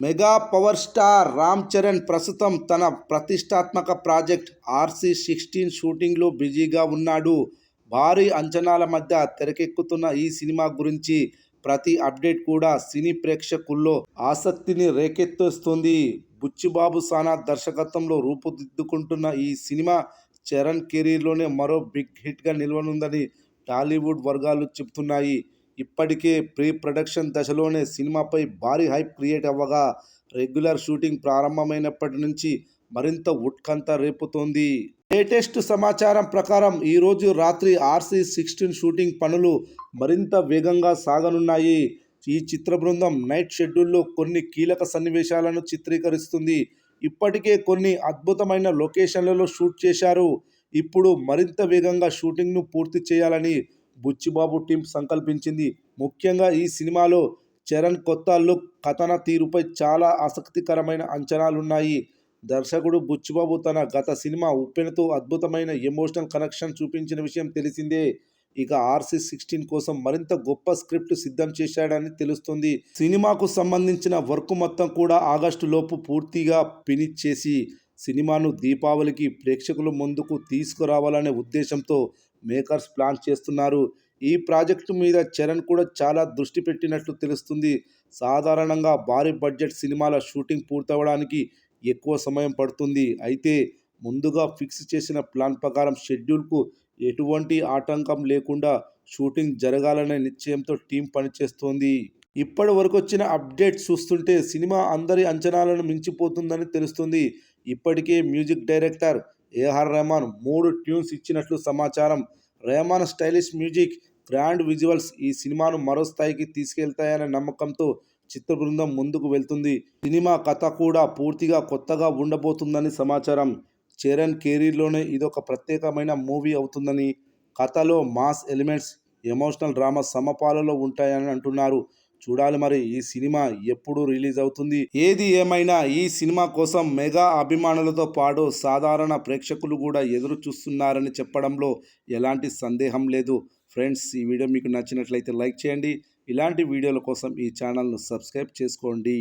Mega power star Ram Charan ప్రస్తుతం తన ప్రతిష్టాత్మక ప్రాజెక్ట్ RC16 షూటింగ్లో బిజీగా ఉన్నాడు. భారీ అంచనాల మధ్య తెరకెక్కుతున్న ఈ సినిమా గురించి ప్రతి అప్డేట్ కూడా సినీ ప్రేక్షకుల్లో ఆసక్తిని రేకెత్తిస్తోంది. బుచ్చిబాబు సానా దర్శకత్వంలో రూపుదిద్దుకుంటున్న ఈ సినిమా చరణ్ కెరీర్లోనే మరో బిగ్ హిట్గా నిలవనుందని టాలీవుడ్ వర్గాలు చెబుతున్నాయి. ఇప్పటికే ప్రీ ప్రొడక్షన్ దశలోనే సినిమాపై భారీ హైప్ క్రియేట్ అవ్వగా, రెగ్యులర్ షూటింగ్ ప్రారంభమైనప్పటి నుంచి మరింత ఉత్కంఠ రేపుతోంది. లేటెస్ట్ సమాచారం ప్రకారం ఈరోజు రాత్రి RC16 షూటింగ్ పనులు మరింత వేగంగా సాగనున్నాయి. ఈ చిత్ర బృందం నైట్ షెడ్యూల్లో కొన్ని కీలక సన్నివేశాలను చిత్రీకరిస్తుంది. ఇప్పటికే కొన్ని అద్భుతమైన లొకేషన్లలో షూట్ చేశారు. ఇప్పుడు మరింత వేగంగా షూటింగ్ను పూర్తి చేయాలని బుచ్చిబాబు టీం సంకల్పించింది. ముఖ్యంగా ఈ సినిమాలో చరణ్ కొత్త లుక్, కథన తీరుపై చాలా ఆసక్తికరమైన అంచనాలున్నాయి. దర్శకుడు బుచ్చిబాబు తన గత సినిమా ఉప్పెనతో అద్భుతమైన ఎమోషనల్ కనెక్షన్ చూపించిన విషయం తెలిసిందే. ఇక RC16 కోసం మరింత గొప్ప స్క్రిప్ట్ సిద్ధం చేశాడని తెలుస్తుంది. సినిమాకు సంబంధించిన వర్క్ మొత్తం కూడా ఆగస్టు లోపు పూర్తిగా ఫినిష్ చేసి సినిమాను దీపావళికి ప్రేక్షకుల ముందుకు తీసుకురావాలనే ఉద్దేశంతో మేకర్స్ ప్లాన్ చేస్తున్నారు. ఈ ప్రాజెక్టు మీద చరణ్ కూడా చాలా దృష్టి పెట్టినట్లు తెలుస్తుంది. సాధారణంగా భారీ బడ్జెట్ సినిమాల షూటింగ్ పూర్తవడానికి ఎక్కువ సమయం పడుతుంది. అయితే ముందుగా ఫిక్స్ చేసిన ప్లాన్ ప్రకారం షెడ్యూల్కు ఎటువంటి ఆటంకం లేకుండా షూటింగ్ జరగాలనే నిశ్చయంతో టీం పనిచేస్తోంది. ఇప్పటి వరకు వచ్చిన అప్డేట్స్ చూస్తుంటే సినిమా అందరి అంచనాలను మించిపోతుందని తెలుస్తుంది. ఇప్పటికే music director AR Rahman 3 tunes ఇచ్చినట్లు సమాచారం. Rahman stylish music, grand visuals ఈ సినిమాను మరో స్థాయికి తీసుకెళ్తాయనే నమ్మకంతో చిత్ర బృందం ముందుకు వెళ్తుంది. సినిమా కథ కూడా పూర్తిగా కొత్తగా ఉండబోతుందని సమాచారం. చరణ్ కెరీర్లోనే ఇదొక ప్రత్యేకమైన మూవీ అవుతుందని, కథలో మాస్ ఎలిమెంట్స్, ఎమోషనల్ డ్రామా సమపాలలో ఉంటాయని అంటున్నారు. చూడాలి మరి ఈ సినిమా ఎప్పుడు రిలీజ్ అవుతుంది. ఏది ఏమైనా ఈ సినిమా కోసం మెగా అభిమానులతో పాటు సాధారణ ప్రేక్షకులు కూడా ఎదురు చూస్తున్నారని చెప్పడంలో ఎలాంటి సందేహం లేదు. ఫ్రెండ్స్, ఈ వీడియో మీకు నచ్చినట్లయితే లైక్ చేయండి. ఇలాంటి వీడియోల కోసం ఈ ఛానల్ను సబ్స్క్రైబ్ చేసుకోండి.